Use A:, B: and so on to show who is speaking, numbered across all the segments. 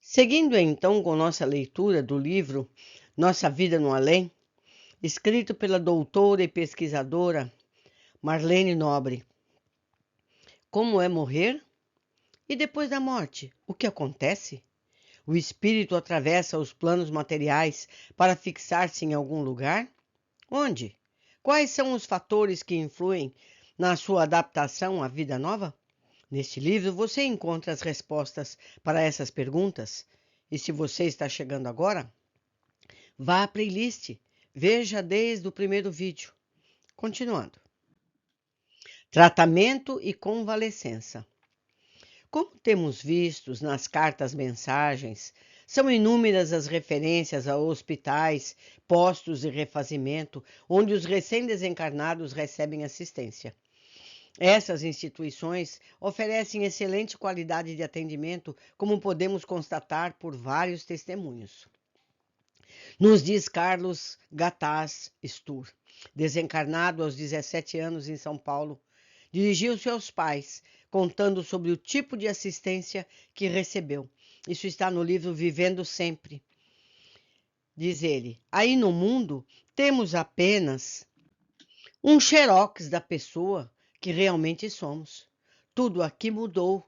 A: Seguindo então com nossa leitura do livro Nossa Vida no Além, escrito pela doutora e pesquisadora Marlene Nobre. Como é morrer? E depois da morte, o que acontece? O espírito atravessa os planos materiais para fixar-se em algum lugar? Onde? Quais são os fatores que influem na sua adaptação à vida nova? Neste livro você encontra as respostas para essas perguntas. E se você está chegando agora, vá à playlist, veja desde o primeiro vídeo. Continuando. Tratamento e convalescença. Como temos visto nas cartas-mensagens, são inúmeras as referências a hospitais, postos de refazimento, onde os recém-desencarnados recebem assistência. Essas instituições oferecem excelente qualidade de atendimento, como podemos constatar por vários testemunhos. Nos diz Carlos Gataz Stur, desencarnado aos 17 anos em São Paulo, dirigiu-se aos pais, contando sobre o tipo de assistência que recebeu. Isso está no livro Vivendo Sempre. Diz ele: aí no mundo temos apenas um xerox da pessoa que realmente somos. Tudo aqui mudou.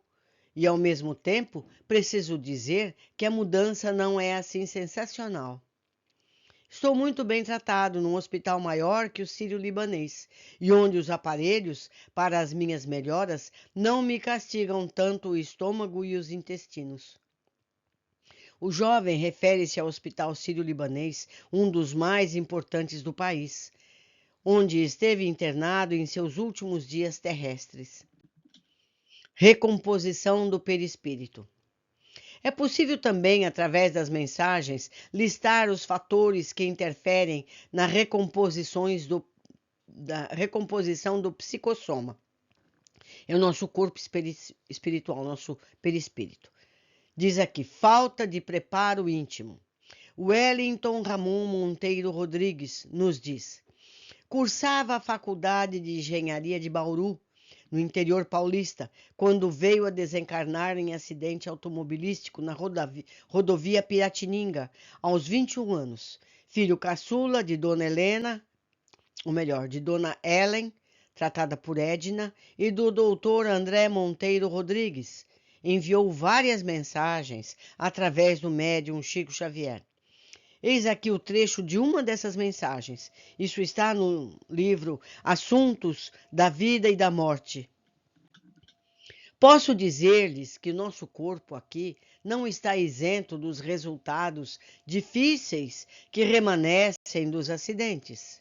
A: E, ao mesmo tempo, preciso dizer que a mudança não é assim sensacional. Estou muito bem tratado num hospital maior que o Sírio-Libanês, e onde os aparelhos para as minhas melhoras não me castigam tanto o estômago e os intestinos. O jovem refere-se ao Hospital Sírio-Libanês, um dos mais importantes do país, onde esteve internado em seus últimos dias terrestres. Recomposição do perispírito. É possível também, através das mensagens, listar os fatores que interferem na recomposição do psicossoma. É o nosso corpo espiritual, nosso perispírito. Diz aqui, falta de preparo íntimo. Wellington Ramon Monteiro Rodrigues nos diz: cursava a Faculdade de Engenharia de Bauru, no interior paulista, quando veio a desencarnar em acidente automobilístico na rodovia Piratininga, aos 21 anos. Filho caçula de Dona Helena, ou melhor, de Dona Ellen, tratada por Edna, e do doutor André Monteiro Rodrigues. Enviou várias mensagens através do médium Chico Xavier. Eis aqui o trecho de uma dessas mensagens. Isso está no livro Assuntos da Vida e da Morte. Posso dizer-lhes que nosso corpo aqui não está isento dos resultados difíceis que remanescem dos acidentes.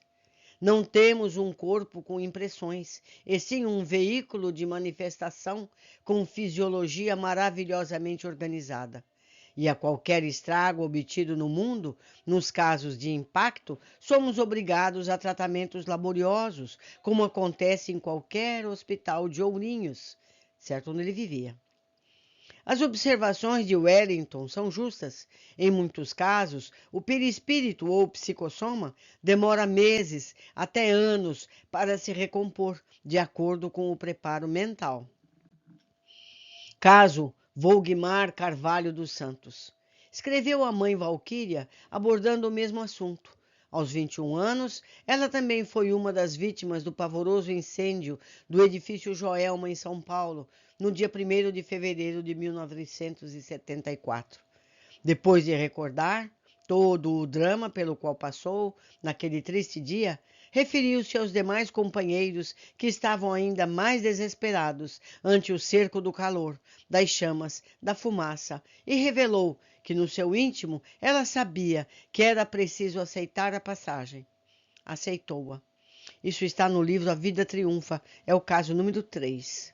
A: Não temos um corpo com impressões, e sim um veículo de manifestação com fisiologia maravilhosamente organizada. E a qualquer estrago obtido no mundo, nos casos de impacto, somos obrigados a tratamentos laboriosos, como acontece em qualquer hospital de Ourinhos, certo onde ele vivia. As observações de Wellington são justas. Em muitos casos, o perispírito ou psicossoma demora meses até anos para se recompor, de acordo com o preparo mental. Caso Volgmar Carvalho dos Santos. Escreveu a mãe Valquíria abordando o mesmo assunto. Aos 21 anos, ela também foi uma das vítimas do pavoroso incêndio do edifício Joelma, em São Paulo, no dia 1º de fevereiro de 1974. Depois de recordar todo o drama pelo qual passou naquele triste dia, referiu-se aos demais companheiros que estavam ainda mais desesperados ante o cerco do calor, das chamas, da fumaça, e revelou que no seu íntimo ela sabia que era preciso aceitar a passagem. Aceitou-a. Isso está no livro A Vida Triunfa, é o caso número 3.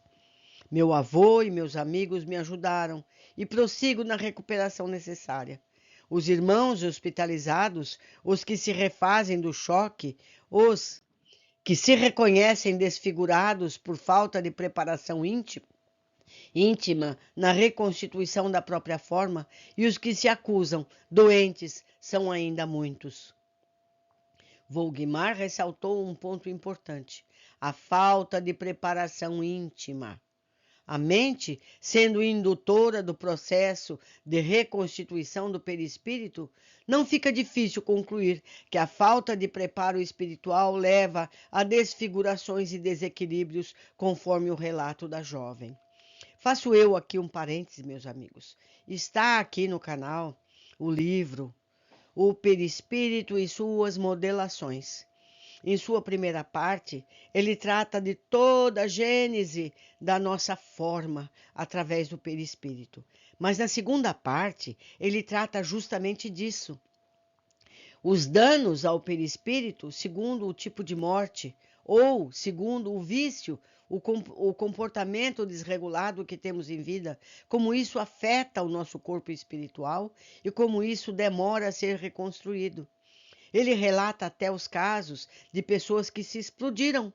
A: Meu avô e meus amigos me ajudaram e prossigo na recuperação necessária. Os irmãos hospitalizados, os que se refazem do choque, os que se reconhecem desfigurados por falta de preparação íntima na reconstituição da própria forma, e os que se acusam doentes são ainda muitos. Volgmar ressaltou um ponto importante: a falta de preparação íntima. A mente, sendo indutora do processo de reconstituição do perispírito, não fica difícil concluir que a falta de preparo espiritual leva a desfigurações e desequilíbrios, conforme o relato da jovem. Faço eu aqui um parêntese, meus amigos. Está aqui no canal o livro O Perispírito e Suas Modelações. Em sua primeira parte, ele trata de toda a gênese da nossa forma através do perispírito. Mas na segunda parte, ele trata justamente disso. Os danos ao perispírito, segundo o tipo de morte, ou segundo o vício, o comportamento desregulado que temos em vida, como isso afeta o nosso corpo espiritual e como isso demora a ser reconstruído. Ele relata até os casos de pessoas que se explodiram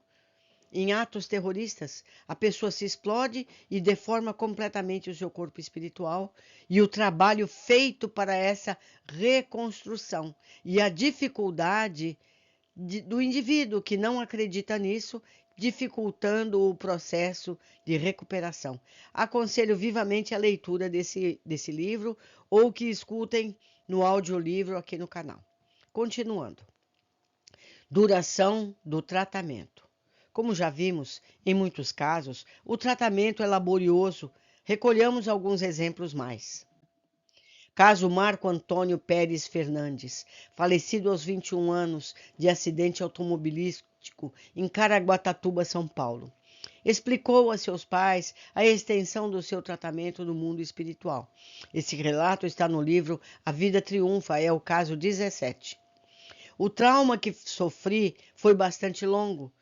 A: em atos terroristas. A pessoa se explode e deforma completamente o seu corpo espiritual, e o trabalho feito para essa reconstrução e a dificuldade do indivíduo que não acredita nisso, dificultando o processo de recuperação. Aconselho vivamente a leitura desse livro ou que escutem no audiolivro aqui no canal. Continuando. Duração do tratamento. Como já vimos, em muitos casos, o tratamento é laborioso. Recolhamos alguns exemplos mais. Caso Marco Antônio Pérez Fernandes, falecido aos 21 anos de acidente automobilístico em Caraguatatuba, São Paulo. Explicou a seus pais a extensão do seu tratamento no mundo espiritual. Esse relato está no livro A Vida Triunfa, é o caso 17. O trauma que sofri foi bastante longo.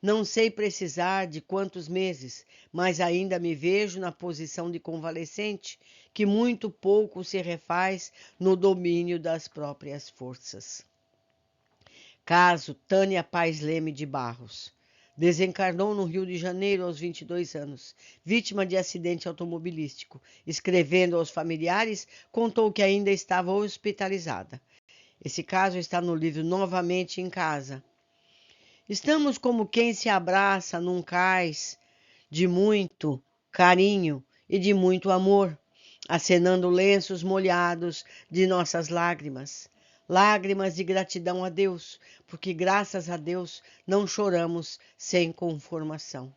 A: Não sei precisar de quantos meses, mas ainda me vejo na posição de convalescente, que muito pouco se refaz no domínio das próprias forças. Caso Tânia Paz Leme de Barros. Desencarnou no Rio de Janeiro aos 22 anos, vítima de acidente automobilístico. Escrevendo aos familiares, contou que ainda estava hospitalizada. Esse caso está no livro Novamente em Casa. Estamos como quem se abraça num cais de muito carinho e de muito amor, acenando lenços molhados de nossas lágrimas. Lágrimas de gratidão a Deus, porque graças a Deus não choramos sem conformação.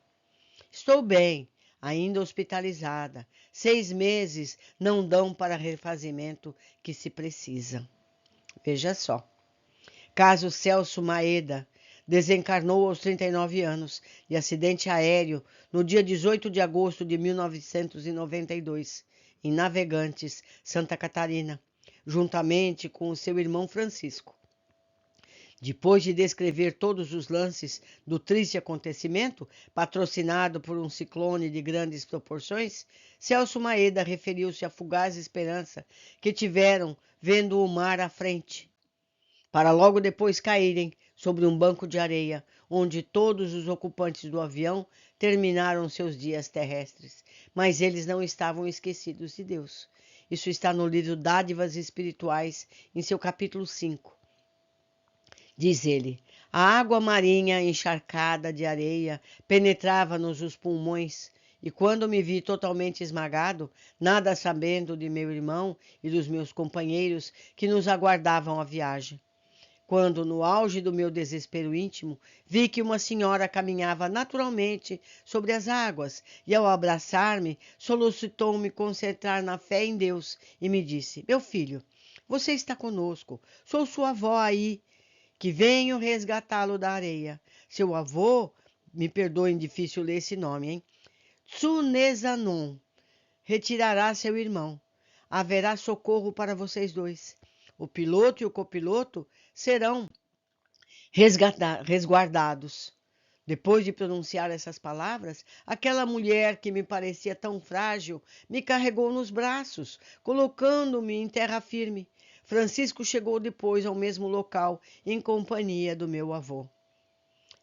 A: Estou bem, ainda hospitalizada. 6 meses não dão para refazimento que se precisa. Veja só. Caso Celso Maeda, desencarnou aos 39 anos de acidente aéreo no dia 18 de agosto de 1992, em Navegantes, Santa Catarina, juntamente com o seu irmão Francisco. Depois de descrever todos os lances do triste acontecimento, patrocinado por um ciclone de grandes proporções, Celso Maeda referiu-se à fugaz esperança que tiveram vendo o mar à frente, para logo depois caírem sobre um banco de areia, onde todos os ocupantes do avião terminaram seus dias terrestres. Mas eles não estavam esquecidos de Deus. Isso está no livro Dádivas Espirituais, em seu capítulo 5. Diz ele: a água marinha encharcada de areia penetrava-nos os pulmões, e quando me vi totalmente esmagado, nada sabendo de meu irmão e dos meus companheiros que nos aguardavam a viagem. Quando, no auge do meu desespero íntimo, vi que uma senhora caminhava naturalmente sobre as águas e, ao abraçar-me, solicitou-me concentrar na fé em Deus e me disse: meu filho, você está conosco, sou sua avó aí, que venho resgatá-lo da areia. Seu avô, me perdoem, difícil ler esse nome, hein? Tsunezanon, retirará seu irmão. Haverá socorro para vocês dois. O piloto e o copiloto serão resguardados. Depois de pronunciar essas palavras, aquela mulher que me parecia tão frágil me carregou nos braços, colocando-me em terra firme. Francisco chegou depois ao mesmo local, em companhia do meu avô.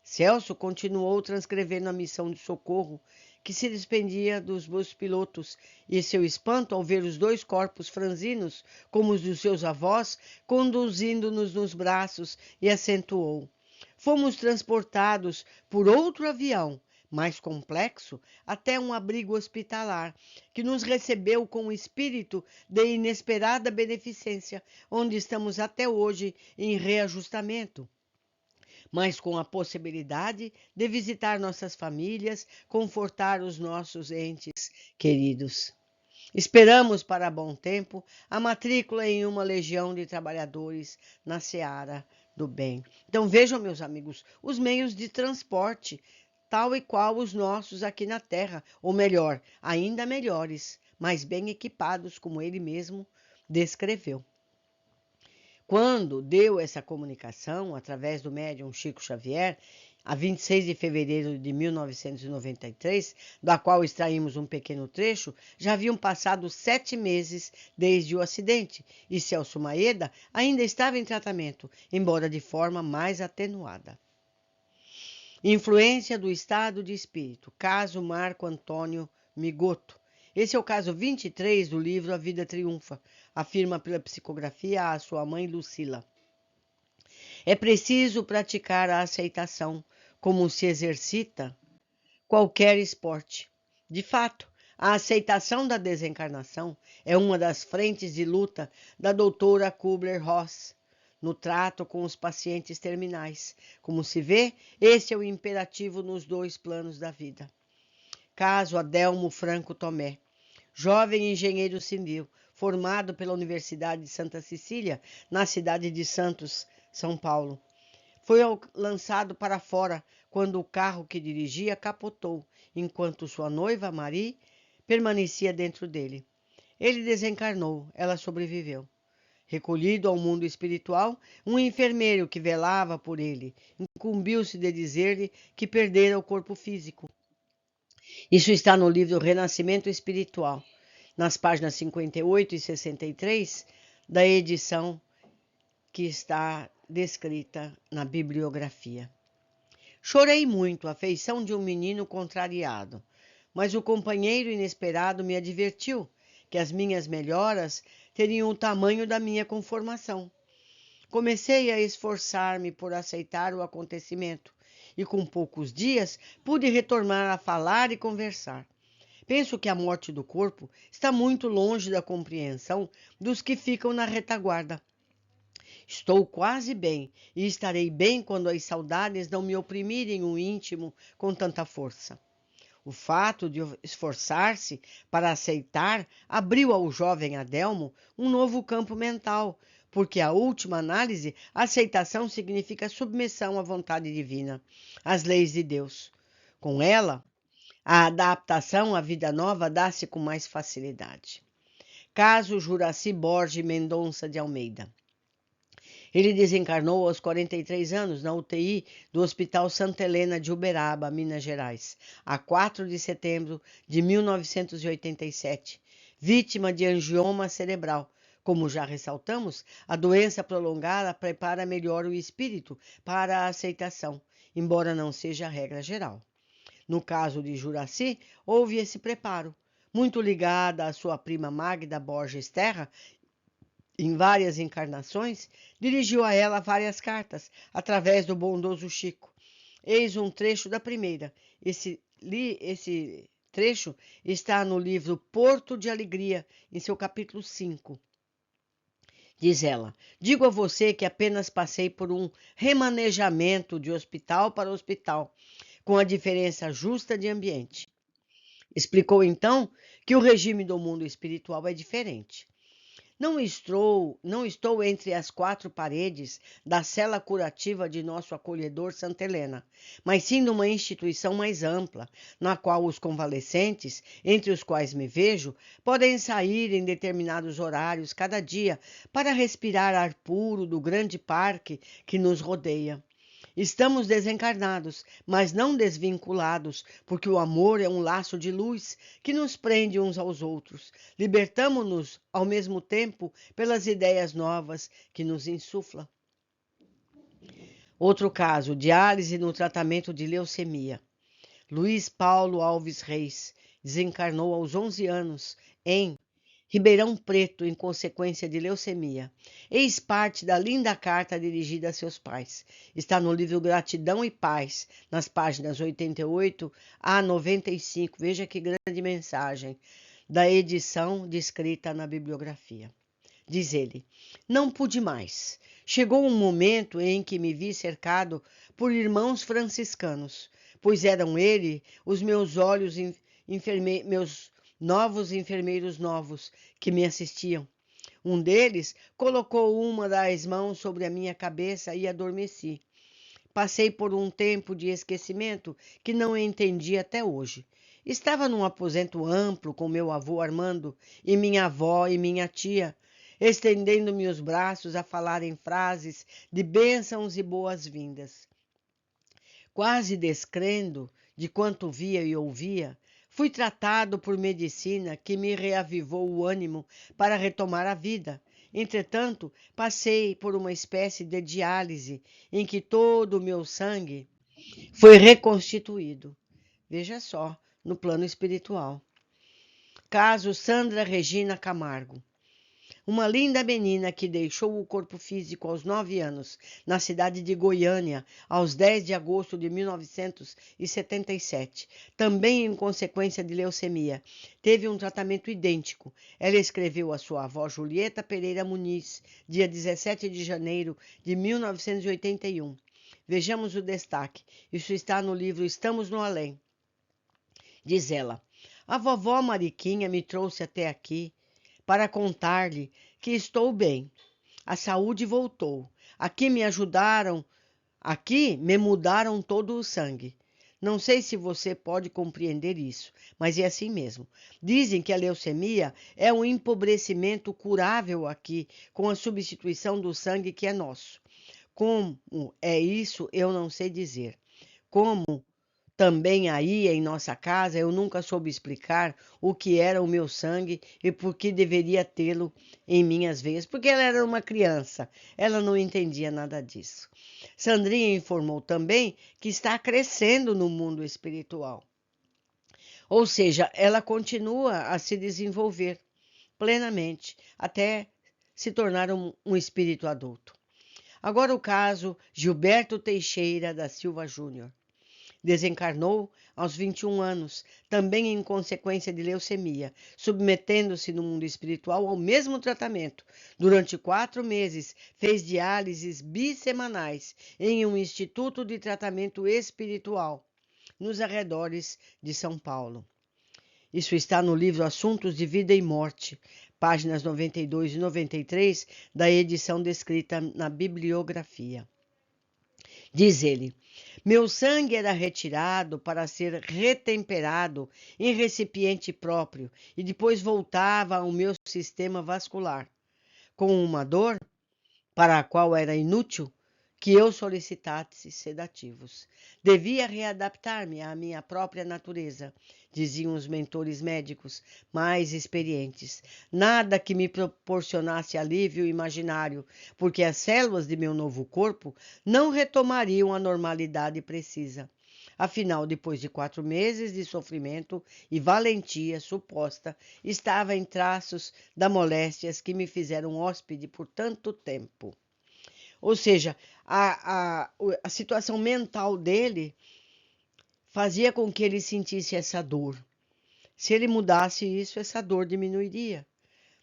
A: Celso continuou transcrevendo a missão de socorro que se despendia dos meus pilotos, e seu espanto ao ver os 2 corpos franzinos, como os dos seus avós, conduzindo-nos nos braços, e acentuou: fomos transportados por outro avião mais complexo, até um abrigo hospitalar, que nos recebeu com um espírito de inesperada beneficência, onde estamos até hoje em reajustamento, mas com a possibilidade de visitar nossas famílias, confortar os nossos entes queridos. Esperamos para bom tempo a matrícula em uma legião de trabalhadores na seara do bem. Então vejam, meus amigos, os meios de transporte, tal e qual os nossos aqui na Terra, ou melhor, ainda melhores, mais bem equipados, como ele mesmo descreveu. Quando deu essa comunicação, através do médium Chico Xavier, a 26 de fevereiro de 1993, da qual extraímos um pequeno trecho, já haviam passado 7 meses desde o acidente e Celso Maeda ainda estava em tratamento, embora de forma mais atenuada. Influência do estado de espírito, caso Marco Antônio Migoto. Esse é o caso 23 do livro A Vida Triunfa, afirma pela psicografia a sua mãe Lucila. É preciso praticar a aceitação, como se exercita qualquer esporte. De fato, a aceitação da desencarnação é uma das frentes de luta da doutora Kubler-Ross no trato com os pacientes terminais. Como se vê, esse é o imperativo nos dois planos da vida. Caso Adelmo Franco Tomé, jovem engenheiro civil, formado pela Universidade de Santa Cecília, na cidade de Santos, São Paulo. Foi lançado para fora quando o carro que dirigia capotou, enquanto sua noiva, Marie, permanecia dentro dele. Ele desencarnou, ela sobreviveu. Recolhido ao mundo espiritual, um enfermeiro que velava por ele incumbiu-se de dizer-lhe que perdera o corpo físico. Isso está no livro Renascimento Espiritual, nas páginas 58 e 63 da edição que está descrita na bibliografia. Chorei muito, a feição de um menino contrariado, mas o companheiro inesperado me advertiu que as minhas melhoras teriam o tamanho da minha conformação. Comecei a esforçar-me por aceitar o acontecimento e com poucos dias pude retornar a falar e conversar. Penso que a morte do corpo está muito longe da compreensão dos que ficam na retaguarda. Estou quase bem e estarei bem quando as saudades não me oprimirem o íntimo com tanta força. O fato de esforçar-se para aceitar abriu ao jovem Adelmo um novo campo mental, porque, à última análise, a aceitação significa submissão à vontade divina, às leis de Deus. Com ela, a adaptação à vida nova dá-se com mais facilidade. Caso Juraci Borges Mendonça de Almeida. Ele desencarnou aos 43 anos na UTI do Hospital Santa Helena de Uberaba, Minas Gerais, a 4 de setembro de 1987, vítima de angioma cerebral. Como já ressaltamos, a doença prolongada prepara melhor o espírito para a aceitação, embora não seja a regra geral. No caso de Juraci, houve esse preparo. Muito ligada à sua prima Magda Borges Terra, em várias encarnações, dirigiu a ela várias cartas, através do bondoso Chico. Eis um trecho da primeira. Esse trecho está no livro Porto de Alegria, em seu capítulo 5. Diz ela: digo a você que apenas passei por um remanejamento de hospital para hospital, com a diferença justa de ambiente. Explicou então que o regime do mundo espiritual é diferente. Não estou entre as 4 paredes da cela curativa de nosso acolhedor Santa Helena, mas sim numa instituição mais ampla, na qual os convalescentes, entre os quais me vejo, podem sair em determinados horários cada dia para respirar ar puro do grande parque que nos rodeia. Estamos desencarnados, mas não desvinculados, porque o amor é um laço de luz que nos prende uns aos outros. Libertamo-nos, ao mesmo tempo, pelas ideias novas que nos insufla. Outro caso, diálise no tratamento de leucemia. Luiz Paulo Alves Reis desencarnou aos 11 anos em Ribeirão Preto, em consequência de leucemia. Eis parte da linda carta dirigida a seus pais. Está no livro Gratidão e Paz, nas páginas 88 a 95. Veja que grande mensagem da edição descrita na bibliografia. Diz ele: não pude mais. Chegou um momento em que me vi cercado por irmãos franciscanos, pois eram eles os meus olhos meus novos enfermeiros novos que me assistiam. Um deles colocou uma das mãos sobre a minha cabeça e adormeci. Passei por um tempo de esquecimento que não entendi até hoje. Estava num aposento amplo com meu avô Armando e minha avó e minha tia, estendendo-me os braços a falar em frases de bênçãos e boas-vindas. Quase descrendo de quanto via e ouvia, fui tratado por medicina que me reavivou o ânimo para retomar a vida. Entretanto, passei por uma espécie de diálise em que todo o meu sangue foi reconstituído. Veja só, no plano espiritual. Caso Sandra Regina Camargo. Uma linda menina que deixou o corpo físico aos 9 anos, na cidade de Goiânia, aos 10 de agosto de 1977, também em consequência de leucemia. Teve um tratamento idêntico. Ela escreveu à sua avó Julieta Pereira Muniz, dia 17 de janeiro de 1981. Vejamos o destaque. Isso está no livro Estamos no Além. Diz ela: a vovó Mariquinha me trouxe até aqui para contar-lhe que estou bem. A saúde voltou. Aqui me mudaram todo o sangue. Não sei se você pode compreender isso, mas é assim mesmo. Dizem que a leucemia é um empobrecimento curável aqui, com a substituição do sangue que é nosso. Como é isso, eu não sei dizer. Como também aí em nossa casa eu nunca soube explicar o que era o meu sangue e por que deveria tê-lo em minhas veias, porque ela era uma criança, ela não entendia nada disso. Sandrinha informou também que está crescendo no mundo espiritual, ou seja, ela continua a se desenvolver plenamente até se tornar um espírito adulto. Agora o caso Gilberto Teixeira da Silva Júnior. Desencarnou aos 21 anos, também em consequência de leucemia, submetendo-se no mundo espiritual ao mesmo tratamento. Durante 4 meses, fez diálises bissemanais em um instituto de tratamento espiritual, nos arredores de São Paulo. Isso está no livro Assuntos de Vida e Morte, páginas 92 e 93, da edição descrita na bibliografia. Diz ele: meu sangue era retirado para ser retemperado em recipiente próprio e depois voltava ao meu sistema vascular, com uma dor para a qual era inútil que eu solicitasse sedativos. Devia readaptar-me à minha própria natureza, diziam os mentores médicos mais experientes. Nada que me proporcionasse alívio imaginário, porque as células de meu novo corpo não retomariam a normalidade precisa. Afinal, depois de 4 meses de sofrimento e valentia suposta, estava em traços das moléstias que me fizeram hóspede por tanto tempo. Ou seja, a situação mental dele fazia com que ele sentisse essa dor. Se ele mudasse isso, essa dor diminuiria.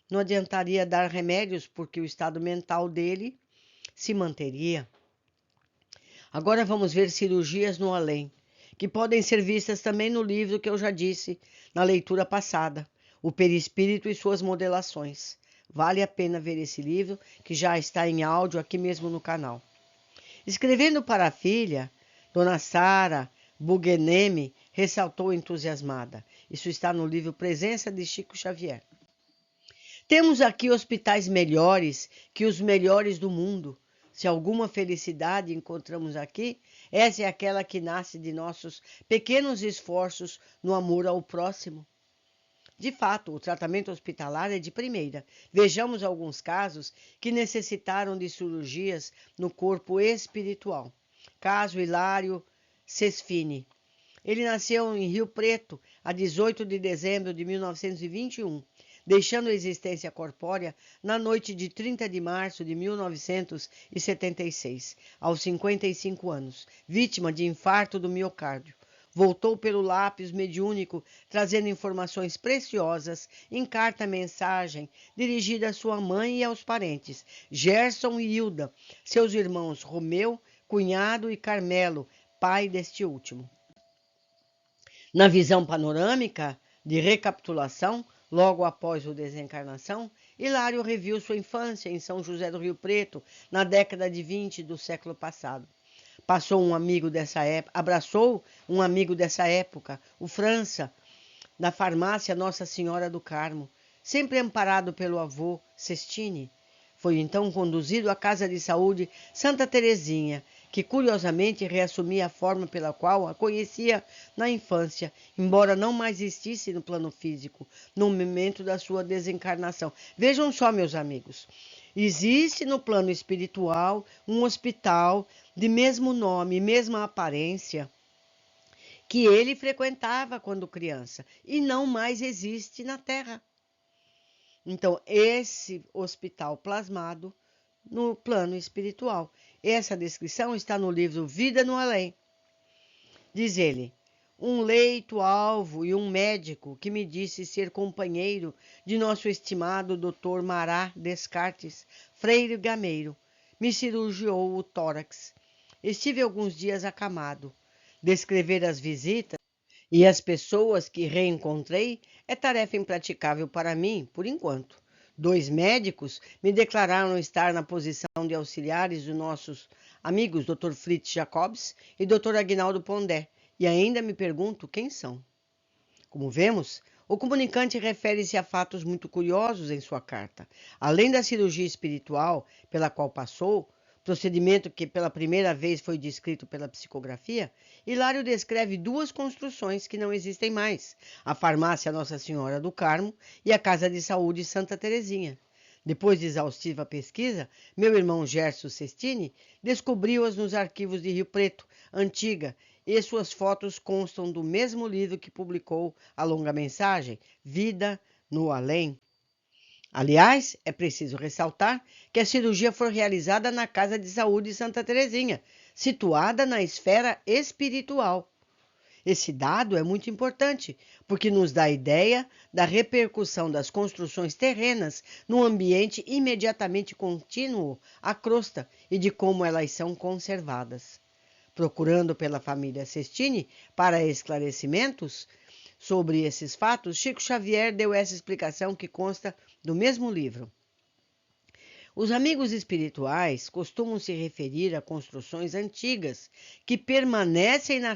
A: Não adiantaria dar remédios, porque o estado mental dele se manteria. Agora vamos ver cirurgias no além, que podem ser vistas também no livro que eu já disse na leitura passada, O Perispírito e Suas Modelações. Vale a pena ver esse livro, que já está em áudio aqui mesmo no canal. Escrevendo para a filha, Dona Sara Bugeneme ressaltou entusiasmada. Isso está no livro Presença de Chico Xavier. Temos aqui hospitais melhores que os melhores do mundo. Se alguma felicidade encontramos aqui, essa é aquela que nasce de nossos pequenos esforços no amor ao próximo. De fato, o tratamento hospitalar é de primeira. Vejamos alguns casos que necessitaram de cirurgias no corpo espiritual. Caso Hilário Sesfini. Ele nasceu em Rio Preto, a 18 de dezembro de 1921. deixando a existência corpórea na noite de 30 de março de 1976, aos 55 anos, vítima de infarto do miocárdio. Voltou pelo lápis mediúnico, trazendo informações preciosas em carta-mensagem dirigida à sua mãe e aos parentes, Gerson e Hilda, seus irmãos Romeu, cunhado, e Carmelo, pai deste último. Na visão panorâmica de recapitulação, logo após a desencarnação, Hilário reviu sua infância em São José do Rio Preto, na década de 20 do século passado. Abraçou um amigo dessa época, o França, da farmácia Nossa Senhora do Carmo, sempre amparado pelo avô Sestini. Foi então conduzido à Casa de Saúde Santa Teresinha, que curiosamente reassumia a forma pela qual a conhecia na infância, embora não mais existisse no plano físico, no momento da sua desencarnação. Vejam só, meus amigos, existe no plano espiritual um hospital de mesmo nome, mesma aparência, que ele frequentava quando criança, e não mais existe na Terra. Então, esse hospital plasmado no plano espiritual. Essa descrição está no livro Vida no Além. Diz ele: um leito-alvo e um médico que me disse ser companheiro de nosso estimado Dr. Mará Descartes, freire gameiro, me cirurgiou o tórax. Estive alguns dias acamado. Descrever as visitas e as pessoas que reencontrei é tarefa impraticável para mim, por enquanto. 2 médicos me declararam estar na posição de auxiliares dos nossos amigos Dr. Fritz Jacobs e Dr. Aguinaldo Pondé, e ainda me pergunto quem são. Como vemos, o comunicante refere-se a fatos muito curiosos em sua carta. Além da cirurgia espiritual pela qual passou, procedimento que pela primeira vez foi descrito pela psicografia, Hilário descreve 2 construções que não existem mais: a farmácia Nossa Senhora do Carmo e a Casa de Saúde Santa Teresinha. Depois de exaustiva pesquisa, meu irmão Gerson Sestini descobriu-as nos arquivos de Rio Preto, antiga, e suas fotos constam do mesmo livro que publicou a longa mensagem, Vida no Além. Aliás, é preciso ressaltar que a cirurgia foi realizada na Casa de Saúde Santa Teresinha, situada na esfera espiritual. Esse dado é muito importante, porque nos dá ideia da repercussão das construções terrenas no ambiente imediatamente contínuo à crosta e de como elas são conservadas. Procurando pela família Sestini para esclarecimentos sobre esses fatos, Chico Xavier deu essa explicação que consta do mesmo livro. Os amigos espirituais costumam se referir a construções antigas que permanecem na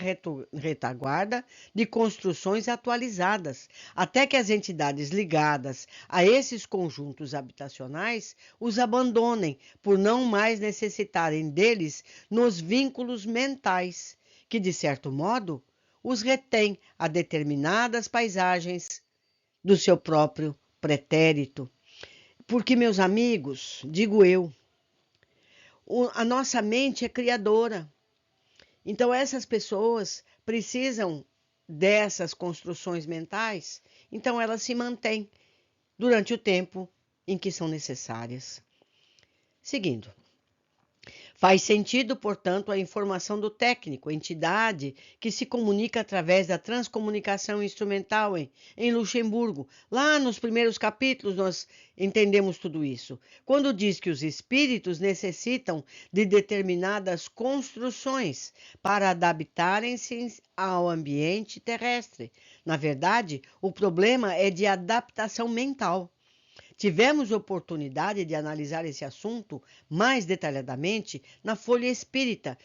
A: retaguarda de construções atualizadas, até que as entidades ligadas a esses conjuntos habitacionais os abandonem por não mais necessitarem deles nos vínculos mentais, que, de certo modo, os retêm a determinadas paisagens do seu próprio pretérito. Porque, meus amigos, digo eu, a nossa mente é criadora. Então, essas pessoas precisam dessas construções mentais, então elas se mantêm durante o tempo em que são necessárias. Seguindo. Faz sentido, portanto, a informação do técnico, entidade que se comunica através da transcomunicação instrumental em Luxemburgo. Lá nos primeiros capítulos nós entendemos tudo isso. Quando diz que os espíritos necessitam de determinadas construções para adaptarem-se ao ambiente terrestre. Na verdade, o problema é de adaptação mental. Tivemos oportunidade de analisar esse assunto mais detalhadamente na Folha Espírita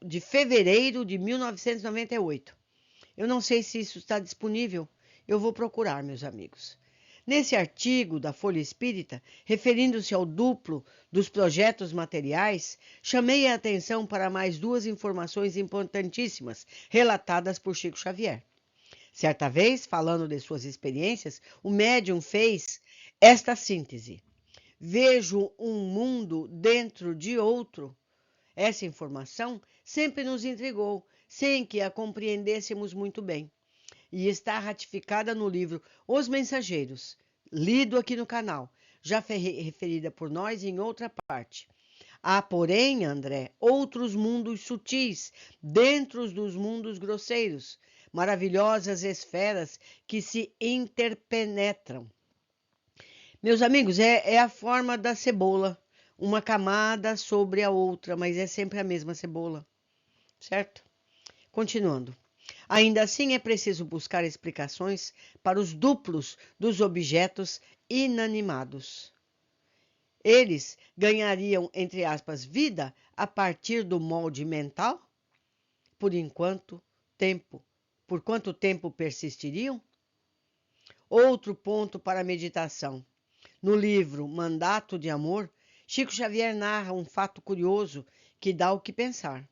A: de fevereiro de 1998. Eu não sei se isso está disponível, eu vou procurar, meus amigos. Nesse artigo da Folha Espírita, referindo-se ao duplo dos projetos materiais, chamei a atenção para mais 2 informações importantíssimas relatadas por Chico Xavier. Certa vez, falando de suas experiências, o médium fez esta síntese: vejo um mundo dentro de outro. Essa informação sempre nos intrigou, sem que a compreendêssemos muito bem. e está ratificada no livro Os Mensageiros, lido aqui no canal, já referida por nós em outra parte. Há, porém, André, outros mundos sutis, dentro dos mundos grosseiros, maravilhosas esferas que se interpenetram. Meus amigos, é a forma da cebola, uma camada sobre a outra, mas é sempre a mesma cebola, certo? Continuando. Ainda assim, é preciso buscar explicações para os duplos dos objetos inanimados. Eles ganhariam, entre aspas, vida a partir do molde mental? Por quanto tempo persistiriam? Outro ponto para a meditação. No livro Mandato de Amor, Chico Xavier narra um fato curioso que dá o que pensar.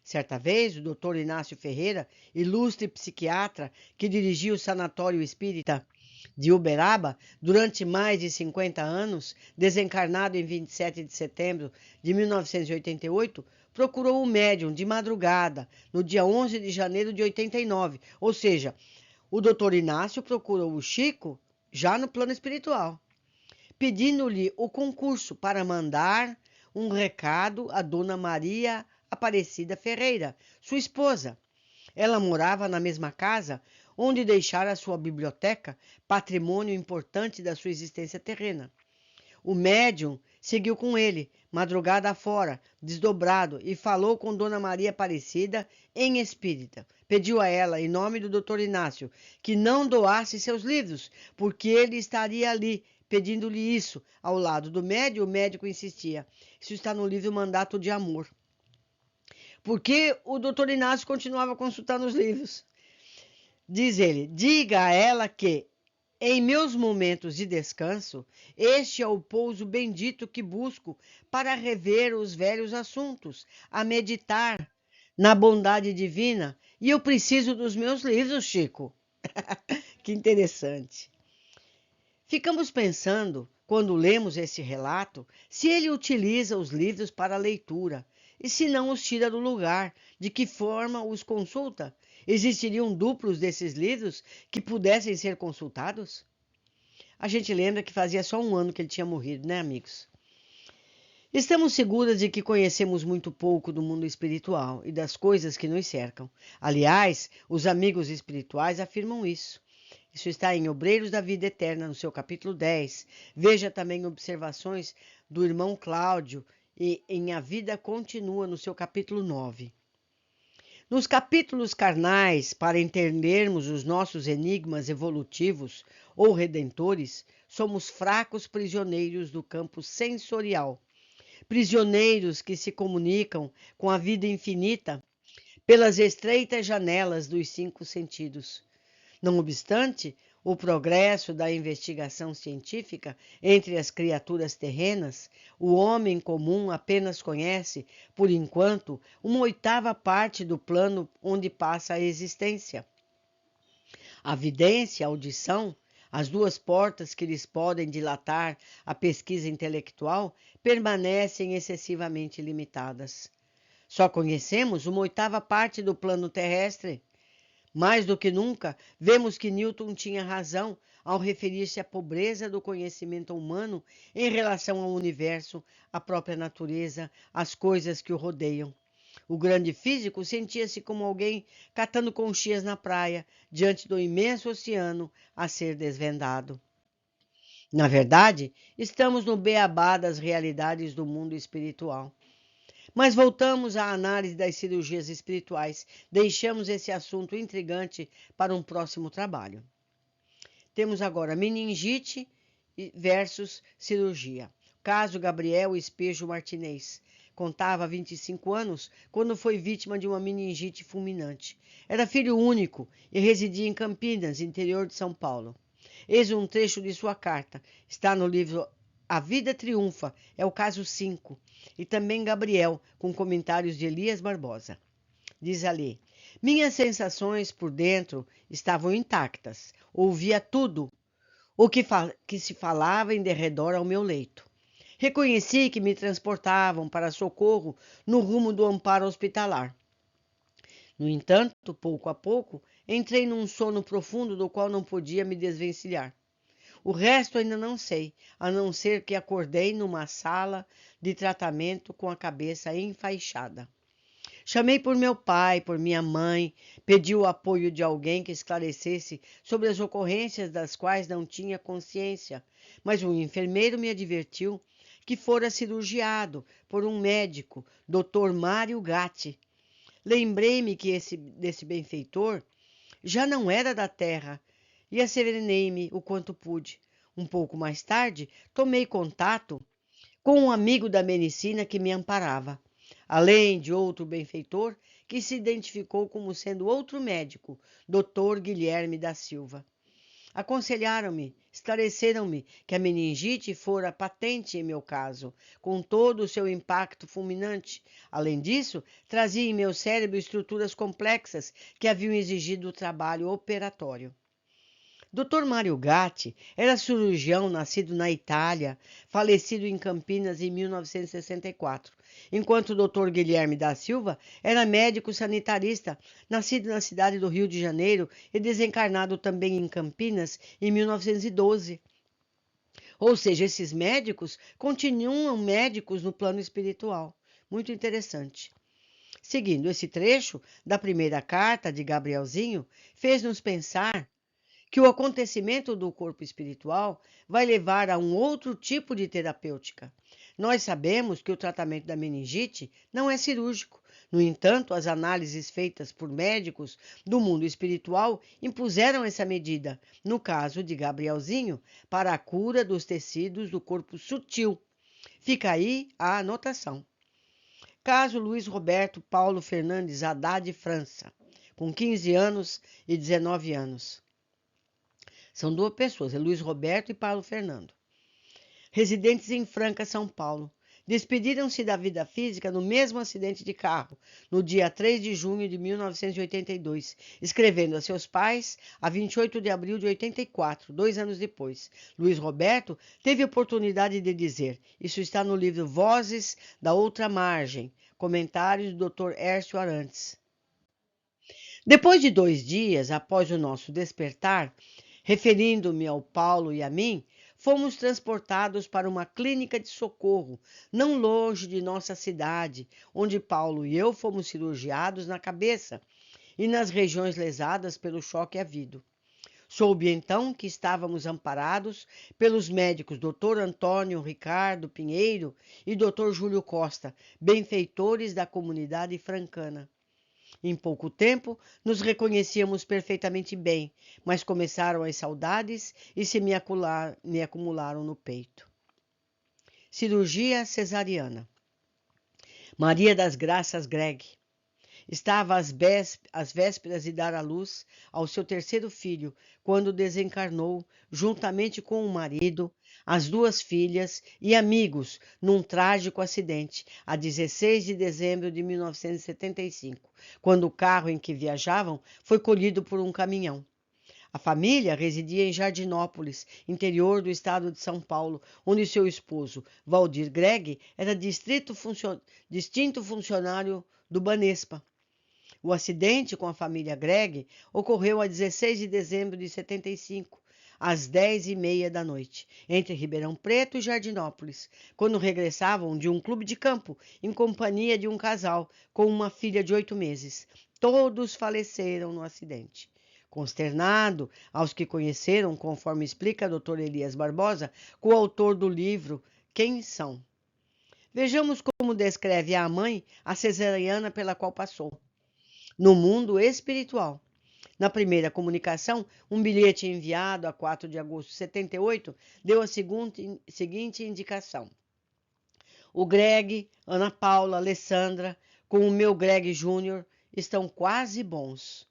A: Certa vez, o Dr. Inácio Ferreira, ilustre psiquiatra que dirigiu o Sanatório Espírita de Uberaba durante mais de 50 anos, desencarnado em 27 de setembro de 1988, procurou o médium de madrugada, no dia 11 de janeiro de 89. Ou seja, o Dr. Inácio procurou o Chico já no plano espiritual, pedindo-lhe o concurso para mandar um recado a Dona Maria Aparecida Ferreira, sua esposa. Ela morava na mesma casa onde deixara sua biblioteca, patrimônio importante da sua existência terrena. O médium seguiu com ele, madrugada afora, desdobrado, e falou com Dona Maria Aparecida em espírita. Pediu a ela, em nome do Dr. Inácio, que não doasse seus livros, porque ele estaria ali, pedindo-lhe isso. Ao lado do médium, o médico insistia. Isso está no livro Mandato de Amor. Porque o Dr. Inácio continuava consultando os livros. Diz ele, diga a ela que, em meus momentos de descanso, este é o pouso bendito que busco para rever os velhos assuntos, a meditar na bondade divina, e eu preciso dos meus livros, Chico. Que interessante. Ficamos pensando, quando lemos esse relato, se ele utiliza os livros para leitura e se não os tira do lugar, de que forma os consulta? Existiriam duplos desses livros que pudessem ser consultados? A gente lembra que fazia só um ano que ele tinha morrido, né, amigos? Estamos seguras de que conhecemos muito pouco do mundo espiritual e das coisas que nos cercam. Aliás, os amigos espirituais afirmam isso. Isso está em Obreiros da Vida Eterna, no seu capítulo 10. Veja também observações do irmão Cláudio e em A Vida Continua, no seu capítulo 9. Nos capítulos carnais, para entendermos os nossos enigmas evolutivos ou redentores, somos fracos prisioneiros do campo sensorial, prisioneiros que se comunicam com a vida infinita pelas estreitas janelas dos 5 sentidos. Não obstante, o progresso da investigação científica entre as criaturas terrenas, o homem comum apenas conhece, por enquanto, uma 8ª parte do plano onde passa a existência. A vidência, a audição, as 2 portas que lhes podem dilatar a pesquisa intelectual, permanecem excessivamente limitadas. Só conhecemos uma 8ª parte do plano terrestre. Mais do que nunca, vemos que Newton tinha razão ao referir-se à pobreza do conhecimento humano em relação ao universo, à própria natureza, às coisas que o rodeiam. O grande físico sentia-se como alguém catando conchinhas na praia, diante do imenso oceano a ser desvendado. Na verdade, estamos no beabá das realidades do mundo espiritual. Mas voltamos à análise das cirurgias espirituais. Deixamos esse assunto intrigante para um próximo trabalho. Temos agora meningite versus cirurgia. Caso Gabriel Espejo Martinez. Contava 25 anos quando foi vítima de uma meningite fulminante. Era filho único e residia em Campinas, interior de São Paulo. Eis um trecho de sua carta. Está no livro A Vida Triunfa, é o caso 5. E também Gabriel, com comentários de Elias Barbosa. Diz ali, minhas sensações por dentro estavam intactas. Ouvia tudo o que se falava em derredor ao meu leito. Reconheci que me transportavam para socorro no rumo do amparo hospitalar. No entanto, pouco a pouco, entrei num sono profundo do qual não podia me desvencilhar. O resto ainda não sei, a não ser que acordei numa sala de tratamento com a cabeça enfaixada. Chamei por meu pai, por minha mãe, pedi o apoio de alguém que esclarecesse sobre as ocorrências das quais não tinha consciência, mas um enfermeiro me advertiu que fora cirurgiado por um médico, Dr. Mário Gatti. Lembrei-me que desse benfeitor já não era da terra e asserenei-me o quanto pude. Um pouco mais tarde, tomei contato com um amigo da medicina que me amparava, além de outro benfeitor que se identificou como sendo outro médico, Dr. Guilherme da Silva. Aconselharam-me, esclareceram-me que a meningite fora patente em meu caso, com todo o seu impacto fulminante. Além disso, trazia em meu cérebro estruturas complexas que haviam exigido o trabalho operatório. Dr. Mário Gatti era cirurgião nascido na Itália, falecido em Campinas em 1964, enquanto o Dr. Guilherme da Silva era médico sanitarista, nascido na cidade do Rio de Janeiro e desencarnado também em Campinas em 1912. Ou seja, esses médicos continuam médicos no plano espiritual. Muito interessante. Seguindo esse trecho da primeira carta de Gabrielzinho, fez-nos pensar que o acontecimento do corpo espiritual vai levar a um outro tipo de terapêutica. Nós sabemos que o tratamento da meningite não é cirúrgico. No entanto, as análises feitas por médicos do mundo espiritual impuseram essa medida, no caso de Gabrielzinho, para a cura dos tecidos do corpo sutil. Fica aí a anotação. Caso Luiz Roberto Paulo Fernandes Haddad França, com 15 anos e 19 anos. São duas pessoas, é Luiz Roberto e Paulo Fernando. Residentes em Franca, São Paulo. Despediram-se da vida física no mesmo acidente de carro, no dia 3 de junho de 1982, escrevendo a seus pais a 28 de abril de 84, 2 anos depois. Luiz Roberto teve a oportunidade de dizer, isso está no livro Vozes da Outra Margem, comentários do Dr. Hércio Arantes. Depois de 2 dias após o nosso despertar, referindo-me ao Paulo e a mim, fomos transportados para uma clínica de socorro, não longe de nossa cidade, onde Paulo e eu fomos cirurgiados na cabeça e nas regiões lesadas pelo choque havido. Soube então que estávamos amparados pelos médicos Dr. Antônio Ricardo Pinheiro e Dr. Júlio Costa, benfeitores da comunidade francana. Em pouco tempo, nos reconhecíamos perfeitamente bem, mas começaram as saudades e me acumularam no peito. Cirurgia cesariana. Maria das Graças Greg estava às vésperas de dar à luz ao seu terceiro filho, quando desencarnou, juntamente com o marido, as 2 filhas e amigos, num trágico acidente, a 16 de dezembro de 1975, quando o carro em que viajavam foi colhido por um caminhão. A família residia em Jardinópolis, interior do estado de São Paulo, onde seu esposo, Valdir Greg, era distinto funcionário do Banespa. O acidente com a família Greg ocorreu a 16 de dezembro de 75, às 10h30 da noite, entre Ribeirão Preto e Jardinópolis, quando regressavam de um clube de campo em companhia de um casal com uma filha de 8 meses. Todos faleceram no acidente. Consternado, aos que conheceram, conforme explica Dr. Elias Barbosa, coautor do livro Quem São? Vejamos como descreve a mãe a cesariana pela qual passou. No mundo espiritual. Na primeira comunicação, um bilhete enviado a 4 de agosto de 78 deu a seguinte indicação. O Greg, Ana Paula, Alessandra, com o meu Greg Júnior, estão quase bons.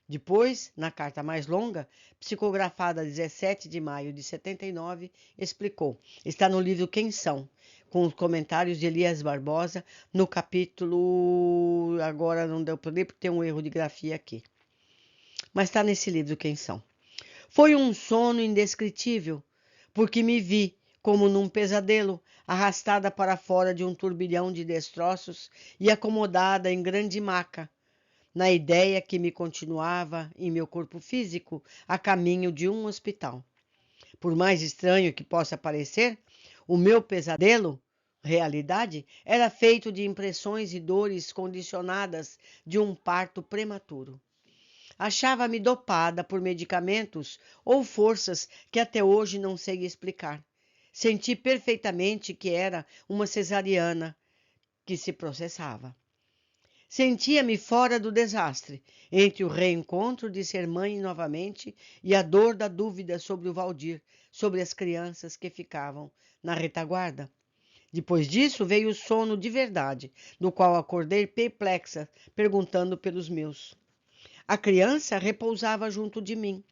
A: Depois, na carta mais longa, psicografada 17 de maio de 79, explicou. Está no livro Quem São? Com os comentários de Elias Barbosa, no capítulo... Agora não deu para ler porque tem um erro de grafia aqui. Mas está nesse livro Quem São? Foi um sono indescritível, porque me vi, como num pesadelo, arrastada para fora de um turbilhão de destroços e acomodada em grande maca, na ideia que me continuava em meu corpo físico a caminho de um hospital. Por mais estranho que possa parecer, o meu pesadelo, realidade, era feito de impressões e dores condicionadas de um parto prematuro. Achava-me dopada por medicamentos ou forças que até hoje não sei explicar. Senti perfeitamente que era uma cesariana que se processava. Sentia-me fora do desastre, entre o reencontro de ser mãe novamente e a dor da dúvida sobre o Valdir, sobre as crianças que ficavam na retaguarda. Depois disso veio o sono de verdade, do qual acordei perplexa, perguntando pelos meus. A criança repousava junto de mim.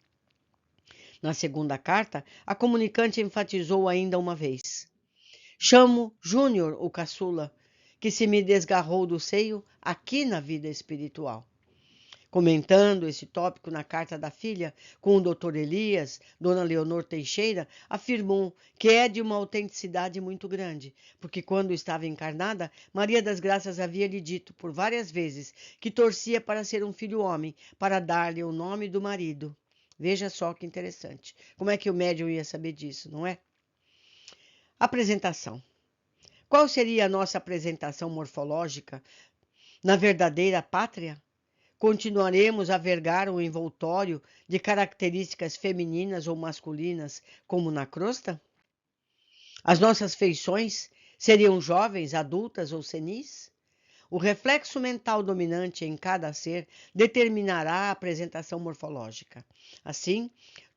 A: Na segunda carta, a comunicante enfatizou ainda uma vez. Chamo Júnior, o caçula, que se me desgarrou do seio aqui na vida espiritual. Comentando esse tópico na carta da filha com o Dr. Elias, Dona Leonor Teixeira afirmou que é de uma autenticidade muito grande, porque quando estava encarnada, Maria das Graças havia lhe dito por várias vezes que torcia para ser um filho homem, para dar-lhe o nome do marido. Veja só que interessante. Como é que o médium ia saber disso, não é? Apresentação. Qual seria a nossa apresentação morfológica na verdadeira pátria? Continuaremos a vergar um envoltório de características femininas ou masculinas, como na crosta? As nossas feições seriam jovens, adultas ou senis? O reflexo mental dominante em cada ser determinará a apresentação morfológica. Assim,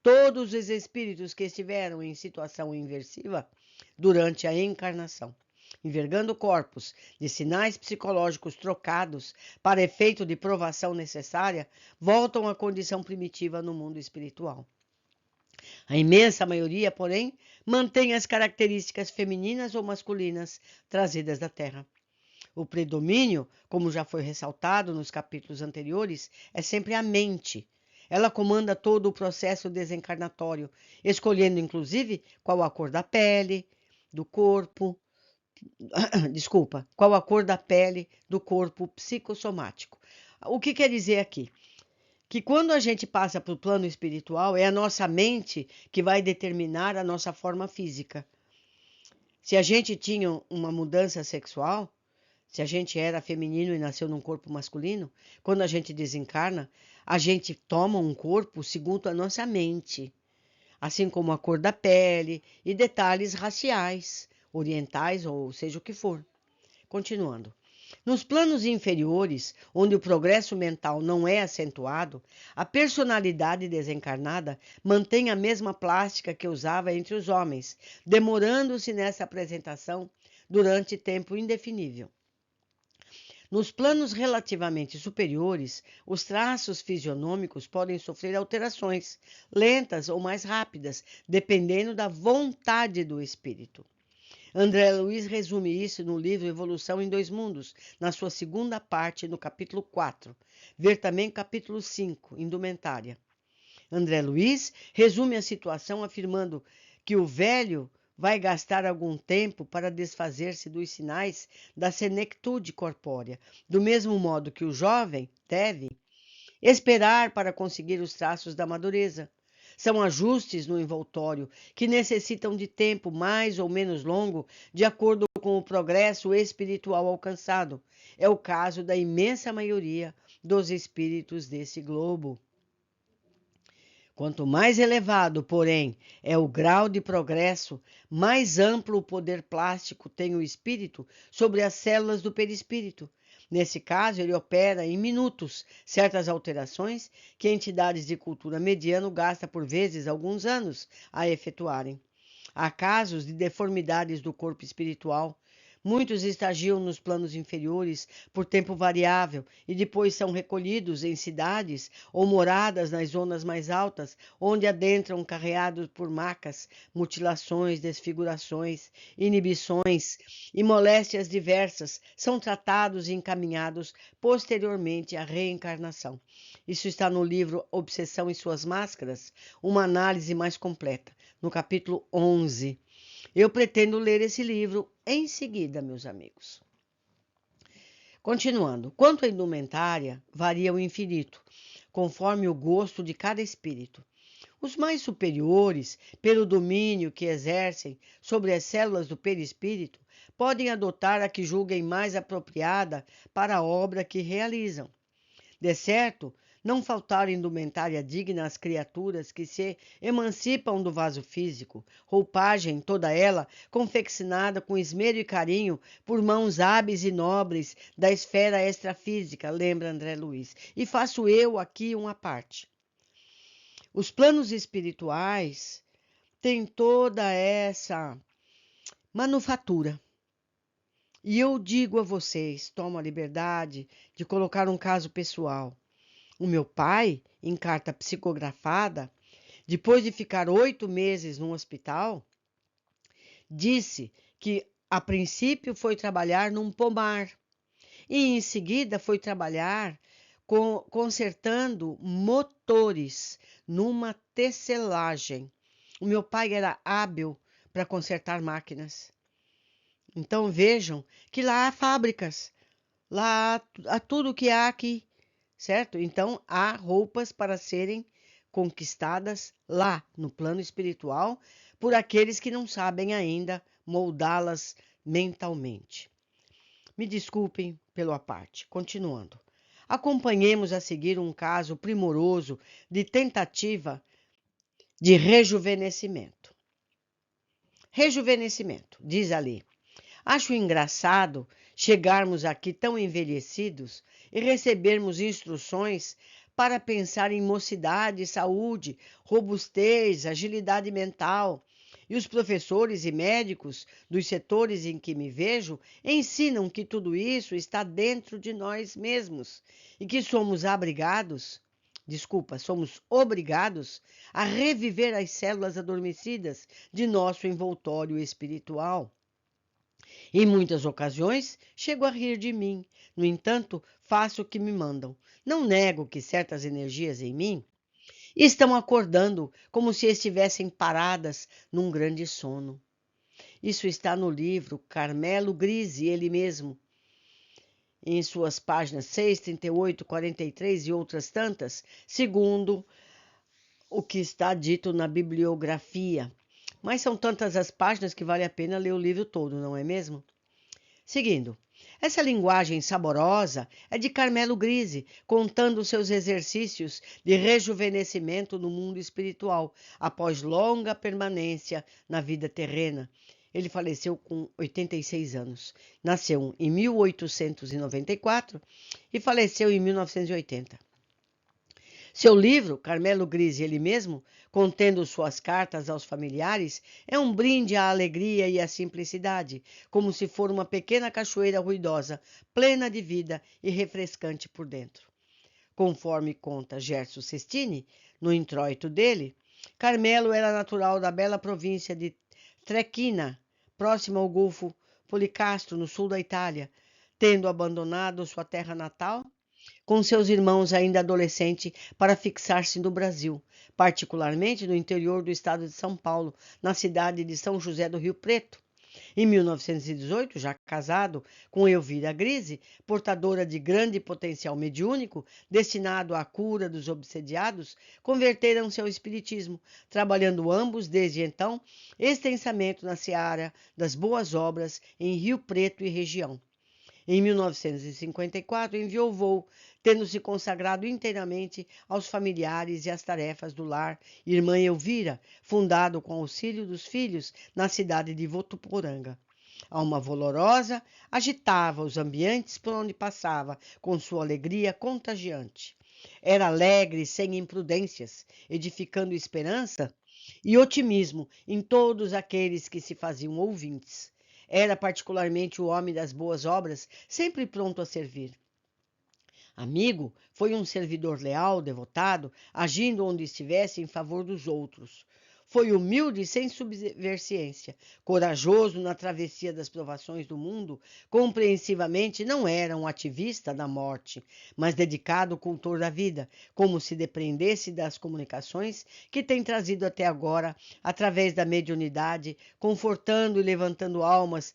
A: todos os espíritos que estiveram em situação inversiva durante a encarnação, envergando corpos de sinais psicológicos trocados para efeito de provação necessária, voltam à condição primitiva no mundo espiritual. A imensa maioria, porém, mantém as características femininas ou masculinas trazidas da Terra. O predomínio, como já foi ressaltado nos capítulos anteriores, é sempre a mente. Ela comanda todo o processo desencarnatório, escolhendo inclusive qual a cor da pele, do corpo, qual a cor da pele do corpo psicossomático. O que quer dizer aqui? Que quando a gente passa para o plano espiritual, é a nossa mente que vai determinar a nossa forma física. Se a gente tinha uma mudança sexual, se a gente era feminino e nasceu num corpo masculino, quando a gente desencarna, a gente toma um corpo segundo a nossa mente, assim como a cor da pele e detalhes raciais, orientais ou seja o que for. Continuando. Nos planos inferiores, onde o progresso mental não é acentuado, a personalidade desencarnada mantém a mesma plástica que usava entre os homens, demorando-se nessa apresentação durante tempo indefinível. Nos planos relativamente superiores, os traços fisionômicos podem sofrer alterações, lentas ou mais rápidas, dependendo da vontade do espírito. André Luiz resume isso no livro Evolução em Dois Mundos, na sua segunda parte, no capítulo 4. Ver também capítulo 5, Indumentária. André Luiz resume a situação afirmando que o velho vai gastar algum tempo para desfazer-se dos sinais da senectude corpórea, do mesmo modo que o jovem deve esperar para conseguir os traços da madureza. São ajustes no envoltório que necessitam de tempo mais ou menos longo, de acordo com o progresso espiritual alcançado. É o caso da imensa maioria dos espíritos desse globo. Quanto mais elevado, porém, é o grau de progresso, mais amplo o poder plástico tem o espírito sobre as células do perispírito. Nesse caso, ele opera em minutos certas alterações que entidades de cultura mediana gastam por vezes alguns anos a efetuarem. Há casos de deformidades do corpo espiritual. Muitos estagiam nos planos inferiores por tempo variável e depois são recolhidos em cidades ou moradas nas zonas mais altas, onde adentram carreados por macas, mutilações, desfigurações, inibições e moléstias diversas, são tratados e encaminhados posteriormente à reencarnação. Isso está no livro Obsessão e Suas Máscaras, uma análise mais completa, no capítulo 11. Eu pretendo ler esse livro em seguida, meus amigos. Continuando, quanto à indumentária, varia o infinito, conforme o gosto de cada espírito. Os mais superiores, pelo domínio que exercem sobre as células do perispírito, podem adotar a que julguem mais apropriada para a obra que realizam. De certo, não faltaram indumentária digna às criaturas que se emancipam do vaso físico, roupagem toda ela confeccionada com esmero e carinho por mãos hábeis e nobres da esfera extrafísica, lembra André Luiz. E faço eu aqui uma parte. Os planos espirituais têm toda essa manufatura. E eu digo a vocês, tomo a liberdade de colocar um caso pessoal. O meu pai, em carta psicografada, depois de ficar 8 meses no hospital, disse que a princípio foi trabalhar num pomar e em seguida foi trabalhar consertando motores numa tecelagem. O meu pai era hábil para consertar máquinas. Então vejam que lá há fábricas, lá há tudo que há aqui, certo? Então há roupas para serem conquistadas lá no plano espiritual por aqueles que não sabem ainda moldá-las mentalmente. Me desculpem pelo à parte. Continuando. Acompanhemos a seguir um caso primoroso de tentativa de rejuvenescimento. Rejuvenescimento, diz ali. Acho engraçado chegarmos aqui tão envelhecidos e recebermos instruções para pensar em mocidade, saúde, robustez, agilidade mental. E os professores e médicos dos setores em que me vejo ensinam que tudo isso está dentro de nós mesmos e que somos somos obrigados a reviver as células adormecidas de nosso envoltório espiritual. Em muitas ocasiões, chego a rir de mim. No entanto, faço o que me mandam. Não nego que certas energias em mim estão acordando como se estivessem paradas num grande sono. Isso está no livro Carmelo Grise, ele mesmo, em suas páginas 6, 38, 43 e outras tantas, segundo o que está dito na bibliografia. Mas são tantas as páginas que vale a pena ler o livro todo, não é mesmo? Seguindo, essa linguagem saborosa é de Carmelo Grise, contando seus exercícios de rejuvenescimento no mundo espiritual, após longa permanência na vida terrena. Ele faleceu com 86 anos. Nasceu em 1894 e faleceu em 1980. Seu livro, Carmelo Grise, ele mesmo, contendo suas cartas aos familiares, é um brinde à alegria e à simplicidade, como se for uma pequena cachoeira ruidosa, plena de vida e refrescante por dentro. Conforme conta Gerson Sestini, no introito dele, Carmelo era natural da bela província de Trequina, próxima ao Golfo Policastro, no sul da Itália, tendo abandonado sua terra natal com seus irmãos ainda adolescente para fixar-se no Brasil, particularmente no interior do estado de São Paulo, na cidade de São José do Rio Preto. Em 1918, já casado com Elvira Grise, portadora de grande potencial mediúnico, destinado à cura dos obsediados, converteram-se ao espiritismo, trabalhando ambos, desde então, extensamente na seara das boas obras em Rio Preto e região. Em 1954, enviou voo, tendo se consagrado inteiramente aos familiares e às tarefas do lar Irmã Elvira, fundado com auxílio dos filhos na cidade de Votuporanga. Alma valorosa, agitava os ambientes por onde passava, com sua alegria contagiante. Era alegre, sem imprudências, edificando esperança e otimismo em todos aqueles que se faziam ouvintes. Era particularmente o homem das boas obras, sempre pronto a servir. Amigo, foi um servidor leal, devotado, agindo onde estivesse em favor dos outros. Foi humilde sem subversiência, corajoso na travessia das provações do mundo, compreensivamente não era um ativista da morte, mas dedicado cultor da vida, como se dependesse das comunicações que tem trazido até agora, através da mediunidade, confortando e levantando almas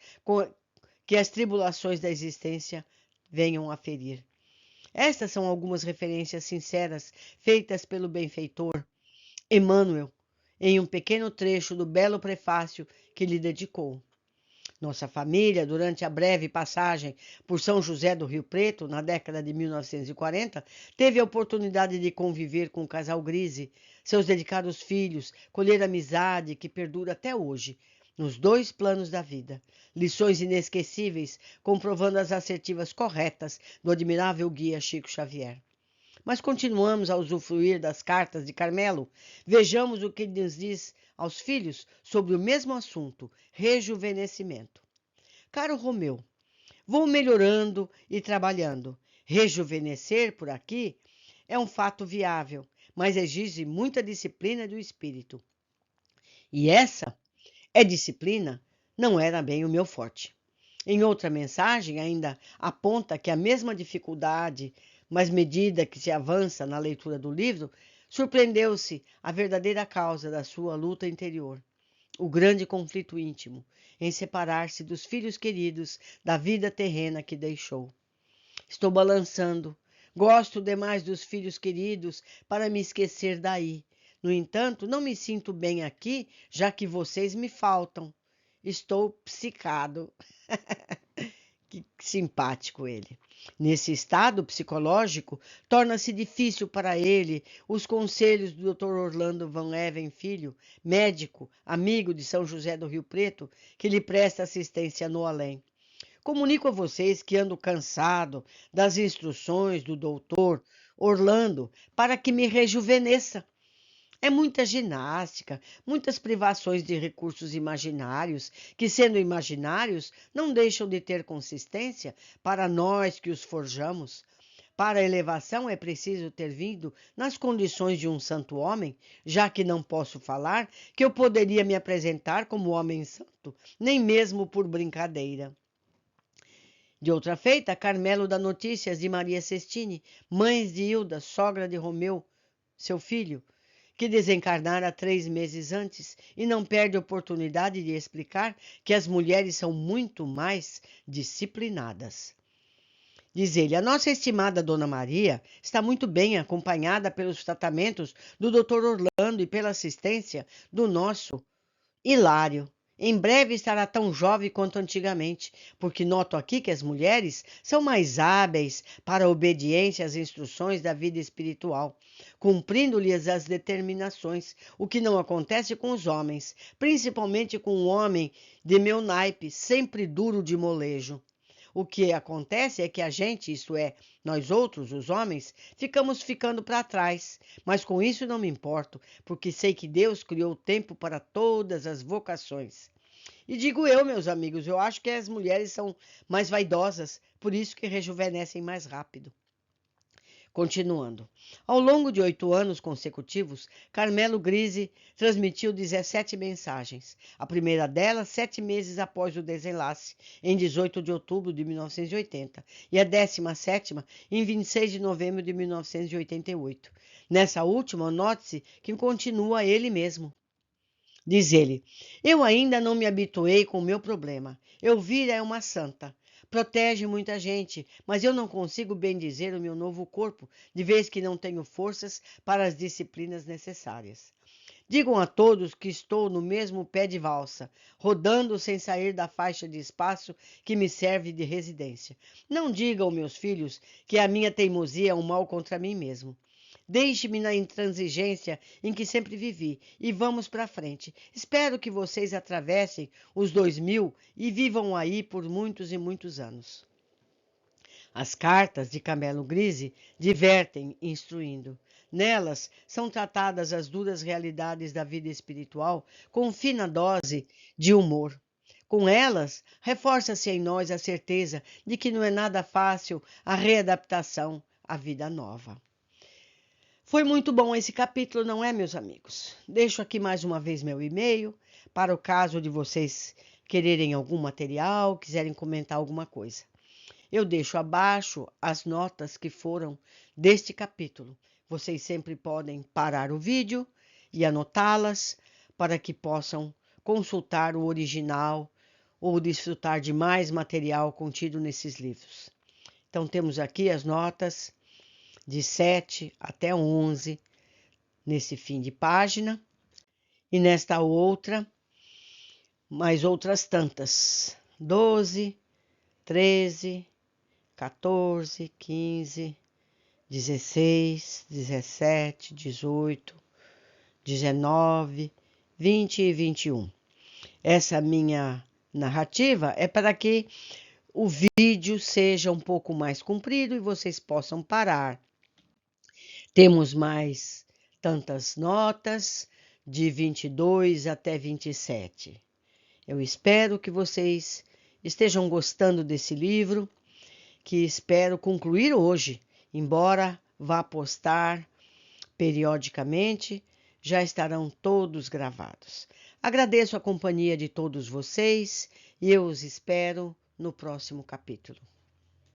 A: que as tribulações da existência venham a ferir. Estas são algumas referências sinceras feitas pelo benfeitor Emmanuel em um pequeno trecho do belo prefácio que lhe dedicou. Nossa família, durante a breve passagem por São José do Rio Preto, na década de 1940, teve a oportunidade de conviver com o casal Grise, seus dedicados filhos, colher amizade que perdura até hoje, nos dois planos da vida. Lições inesquecíveis, comprovando as assertivas corretas do admirável guia Chico Xavier. Mas continuamos a usufruir das cartas de Carmelo. Vejamos o que nos diz aos filhos sobre o mesmo assunto, rejuvenescimento. Caro Romeu, vou melhorando e trabalhando. Rejuvenescer por aqui é um fato viável, mas exige muita disciplina do espírito. E essa disciplina não era bem o meu forte. Em outra mensagem, ainda aponta que a mesma dificuldade, mas medida que se avança na leitura do livro, surpreendeu-se a verdadeira causa da sua luta interior, o grande conflito íntimo, em separar-se dos filhos queridos da vida terrena que deixou. Estou balançando. Gosto demais dos filhos queridos para me esquecer daí. No entanto, não me sinto bem aqui, já que vocês me faltam. Estou psicado. Que simpático ele. Nesse estado psicológico, torna-se difícil para ele os conselhos do Dr. Orlando Van Even Filho, médico, amigo de São José do Rio Preto, que lhe presta assistência no além. Comunico a vocês que ando cansado das instruções do doutor Orlando para que me rejuvenesça. É muita ginástica, muitas privações de recursos imaginários, que, sendo imaginários, não deixam de ter consistência para nós que os forjamos. Para a elevação é preciso ter vindo nas condições de um santo homem, já que não posso falar que eu poderia me apresentar como homem santo, nem mesmo por brincadeira. De outra feita, Carmelo dá notícias de Maria Sestini, mãe de Hilda, sogra de Romeu, seu filho, que desencarnara 3 meses antes, e não perde a oportunidade de explicar que as mulheres são muito mais disciplinadas. Diz ele, a nossa estimada Dona Maria está muito bem acompanhada pelos tratamentos do Dr. Orlando e pela assistência do nosso Hilário. Em breve estará tão jovem quanto antigamente, porque noto aqui que as mulheres são mais hábeis para a obediência às instruções da vida espiritual, cumprindo-lhes as determinações, o que não acontece com os homens, principalmente com um homem de meu naipe, sempre duro de molejo. O que acontece é que a gente, isto é, nós outros, os homens, ficando para trás. Mas com isso não me importo, porque sei que Deus criou tempo para todas as vocações. E digo eu, meus amigos, eu acho que as mulheres são mais vaidosas, por isso que rejuvenescem mais rápido. Continuando. Ao longo de 8 anos consecutivos, Carmelo Grise transmitiu 17 mensagens. A primeira delas, 7 meses após o desenlace, em 18 de outubro de 1980, e a 17ª, em 26 de novembro de 1988. Nessa última, note-se que continua ele mesmo. Diz ele, eu ainda não me habituei com o meu problema. Elvira é uma santa. Protege muita gente, mas eu não consigo bendizer o meu novo corpo, de vez que não tenho forças para as disciplinas necessárias. Digam a todos que estou no mesmo pé de valsa, rodando sem sair da faixa de espaço que me serve de residência. Não digam, meus filhos, que a minha teimosia é um mal contra mim mesmo. Deixe-me na intransigência em que sempre vivi e vamos para frente. Espero que vocês atravessem os 2000 e vivam aí por muitos e muitos anos. As cartas de Carmelo Grise divertem, instruindo. Nelas são tratadas as duras realidades da vida espiritual com fina dose de humor. Com elas, reforça-se em nós a certeza de que não é nada fácil a readaptação à vida nova. Foi muito bom esse capítulo, não é, meus amigos? Deixo aqui mais uma vez meu e-mail, para o caso de vocês quererem algum material, quiserem comentar alguma coisa. Eu deixo abaixo as notas que foram deste capítulo. Vocês sempre podem parar o vídeo e anotá-las para que possam consultar o original ou desfrutar de mais material contido nesses livros. Então, temos aqui as notas de 7 até 11 nesse fim de página. E nesta outra, mais outras tantas. 12, 13, 14, 15, 16, 17, 18, 19, 20 e 21. Essa minha narrativa é para que o vídeo seja um pouco mais comprido e vocês possam parar. Temos mais tantas notas, de 22 até 27. Eu espero que vocês estejam gostando desse livro, que espero concluir hoje, embora vá postar periodicamente, já estarão todos gravados. Agradeço a companhia de todos vocês e eu os espero no próximo capítulo.